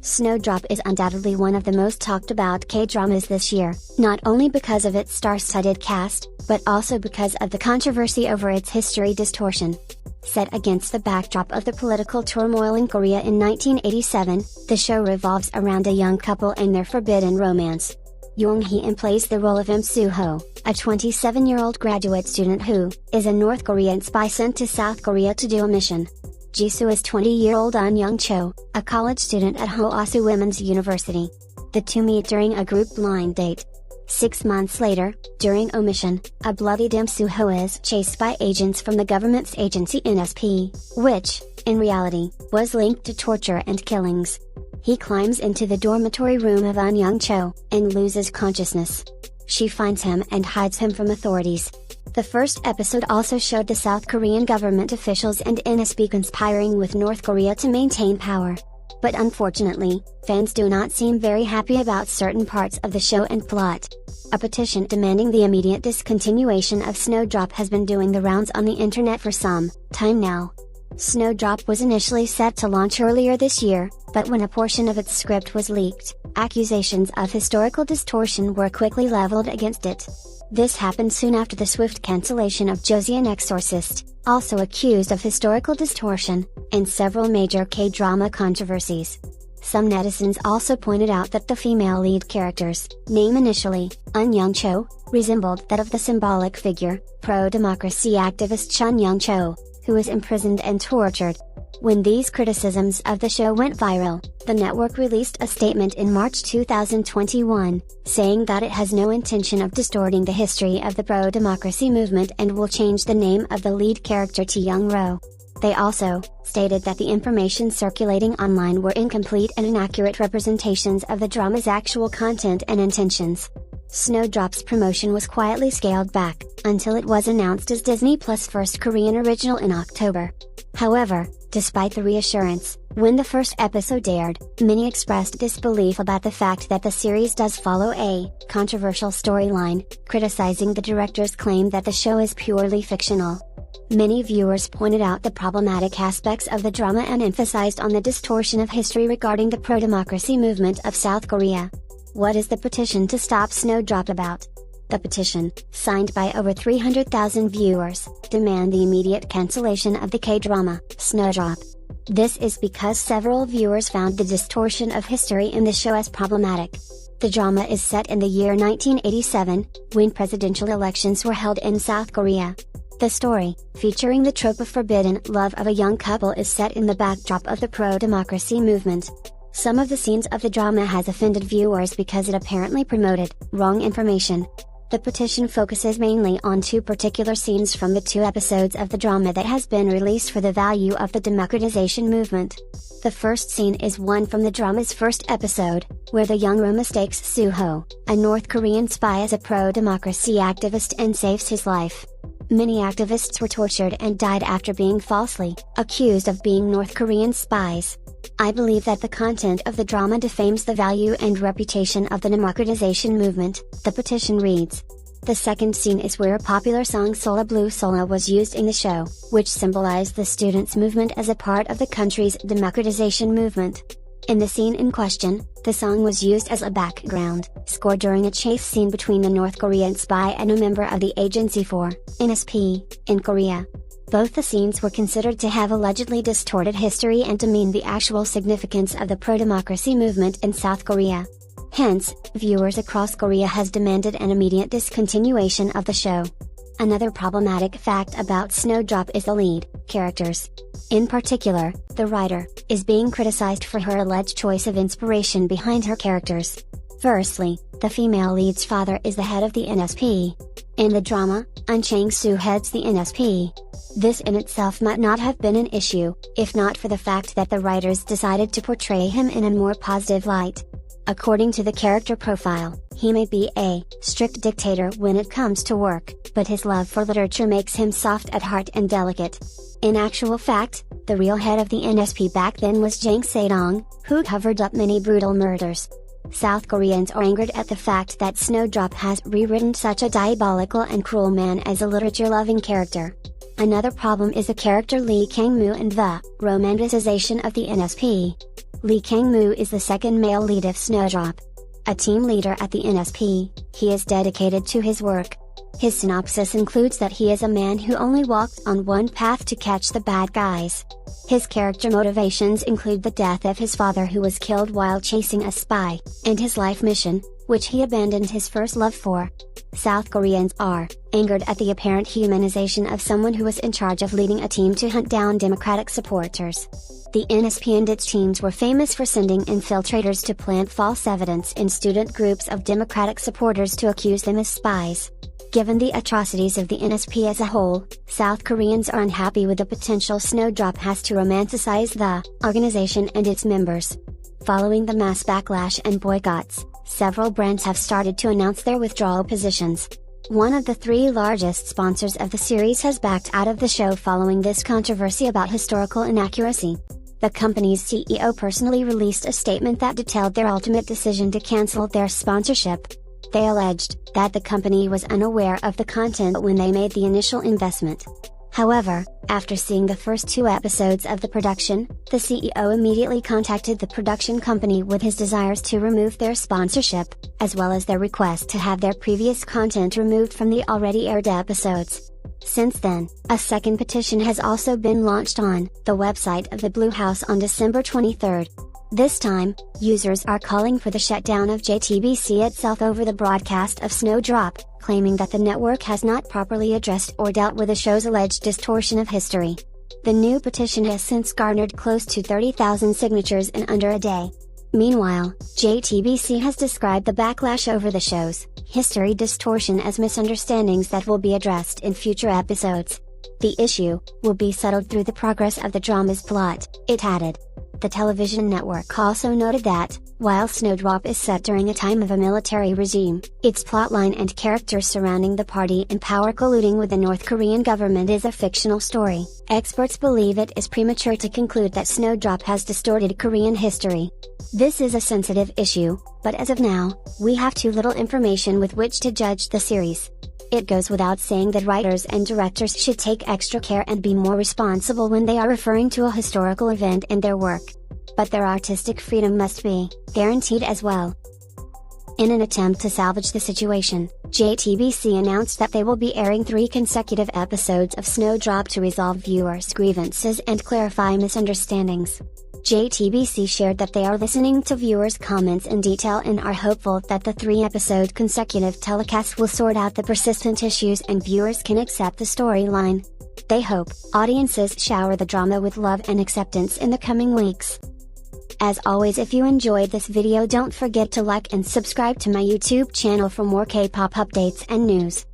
Snowdrop is undoubtedly one of the most talked about K-dramas this year, not only because of its star-studded cast, but also because of the controversy over its history distortion. Set against the backdrop of the political turmoil in Korea in 1987, the show revolves around a young couple and their forbidden romance. Young Hee-in plays the role of Soo-ho, a 27-year-old graduate student who is a North Korean spy sent to South Korea to do a mission. Jisoo is 20-year-old An Young-cho, a college student at Hoasu Women's University. The two meet during a group blind date. 6 months later, during a mission, a bloodied Soo-ho is chased by agents from the government's agency NSP, which, in reality, was linked to torture and killings. He climbs into the dormitory room of An Young-cho, and loses consciousness. She finds him and hides him from authorities. The first episode also showed the South Korean government officials and NSP conspiring with North Korea to maintain power. But unfortunately, fans do not seem very happy about certain parts of the show and plot. A petition demanding the immediate discontinuation of Snowdrop has been doing the rounds on the internet for some time now. Snowdrop was initially set to launch earlier this year, but when a portion of its script was leaked, accusations of historical distortion were quickly leveled against it. This happened soon after the swift cancellation of Josie an Exorcist, also accused of historical distortion, and several major K-drama controversies. Some netizens also pointed out that the female lead character's name initially, An Young-cho, resembled that of the symbolic figure, pro-democracy activist Chun Young-cho, who was imprisoned and tortured. When these criticisms of the show went viral, the network released a statement in March 2021, saying that it has no intention of distorting the history of the pro-democracy movement and will change the name of the lead character to Young-ro. They also stated that the information circulating online were incomplete and inaccurate representations of the drama's actual content and intentions. Snowdrop's promotion was quietly scaled back, until it was announced as Disney Plus' first Korean original in October. However, despite the reassurance, when the first episode aired, many expressed disbelief about the fact that the series does follow a controversial storyline, criticizing the director's claim that the show is purely fictional. Many viewers pointed out the problematic aspects of the drama and emphasized on the distortion of history regarding the pro-democracy movement of South Korea. What is the petition to stop Snowdrop about? The petition, signed by over 300,000 viewers, demand the immediate cancellation of the K-drama, Snowdrop. This is because several viewers found the distortion of history in the show as problematic. The drama is set in the year 1987, when presidential elections were held in South Korea. The story, featuring the trope of forbidden love of a young couple, is set in the backdrop of the pro-democracy movement. Some of the scenes of the drama has offended viewers because it apparently promoted wrong information. The petition focuses mainly on two particular scenes from the 2 episodes of the drama that has been released for the value of the democratization movement. The first scene is one from the drama's first episode, where the young-ro mistakes Soo-ho, a North Korean spy, as a pro-democracy activist and saves his life. Many activists were tortured and died after being falsely accused of being North Korean spies. I believe that the content of the drama defames the value and reputation of the democratization movement, the petition reads. The second scene is where a popular song Sola Blue Sola was used in the show, which symbolized the students' movement as a part of the country's democratization movement. In the scene in question, the song was used as a background score during a chase scene between the North Korean spy and a member of the agency for NSP in Korea. Both the scenes were considered to have allegedly distorted history and demean the actual significance of the pro-democracy movement in South Korea. Hence, viewers across Korea has demanded an immediate discontinuation of the show. Another problematic fact about Snowdrop is the lead characters. In particular, the writer is being criticized for her alleged choice of inspiration behind her characters. Firstly, the female lead's father is the head of the NSP. In the drama, An Chang-soo heads the NSP. This in itself might not have been an issue, if not for the fact that the writers decided to portray him in a more positive light. According to the character profile, he may be a strict dictator when it comes to work, but his love for literature makes him soft at heart and delicate. In actual fact, the real head of the NSP back then was Jang Se-dong, who covered up many brutal murders. South Koreans are angered at the fact that Snowdrop has rewritten such a diabolical and cruel man as a literature-loving character. Another problem is the character Lee Kang-moo and the romanticization of the NSP. Lee Kang-moo is the second male lead of Snowdrop. A team leader at the NSP, he is dedicated to his work. His synopsis includes that he is a man who only walked on one path to catch the bad guys. His character motivations include the death of his father who was killed while chasing a spy, and his life mission, which he abandoned his first love for. South Koreans are angered at the apparent humanization of someone who was in charge of leading a team to hunt down Democratic supporters. The NSP and its teams were famous for sending infiltrators to plant false evidence in student groups of Democratic supporters to accuse them as spies. Given the atrocities of the NSP as a whole, South Koreans are unhappy with the potential Snowdrop has to romanticize the organization and its members. Following the mass backlash and boycotts, several brands have started to announce their withdrawal positions. One of the three largest sponsors of the series has backed out of the show following this controversy about historical inaccuracy. The company's CEO personally released a statement that detailed their ultimate decision to cancel their sponsorship. They alleged that the company was unaware of the content when they made the initial investment. However, after seeing the first 2 episodes of the production, the CEO immediately contacted the production company with his desires to remove their sponsorship, as well as their request to have their previous content removed from the already aired episodes. Since then, a second petition has also been launched on the website of the Blue House on December 23. This time, users are calling for the shutdown of JTBC itself over the broadcast of Snowdrop, claiming that the network has not properly addressed or dealt with the show's alleged distortion of history. The new petition has since garnered close to 30,000 signatures in under a day. Meanwhile, JTBC has described the backlash over the show's history distortion as misunderstandings that will be addressed in future episodes. The issue will be settled through the progress of the drama's plot, it added. The television network also noted that, while Snowdrop is set during a time of a military regime, its plotline and characters surrounding the party in power colluding with the North Korean government is a fictional story. Experts believe it is premature to conclude that Snowdrop has distorted Korean history. This is a sensitive issue, but as of now, we have too little information with which to judge the series. It goes without saying that writers and directors should take extra care and be more responsible when they are referring to a historical event in their work. But their artistic freedom must be guaranteed as well. In an attempt to salvage the situation, JTBC announced that they will be airing 3 consecutive episodes of Snowdrop to resolve viewers' grievances and clarify misunderstandings. JTBC shared that they are listening to viewers' comments in detail and are hopeful that the 3-episode consecutive telecast will sort out the persistent issues and viewers can accept the storyline. They hope audiences shower the drama with love and acceptance in the coming weeks. As always, if you enjoyed this video, don't forget to like and subscribe to my YouTube channel for more K-pop updates and news.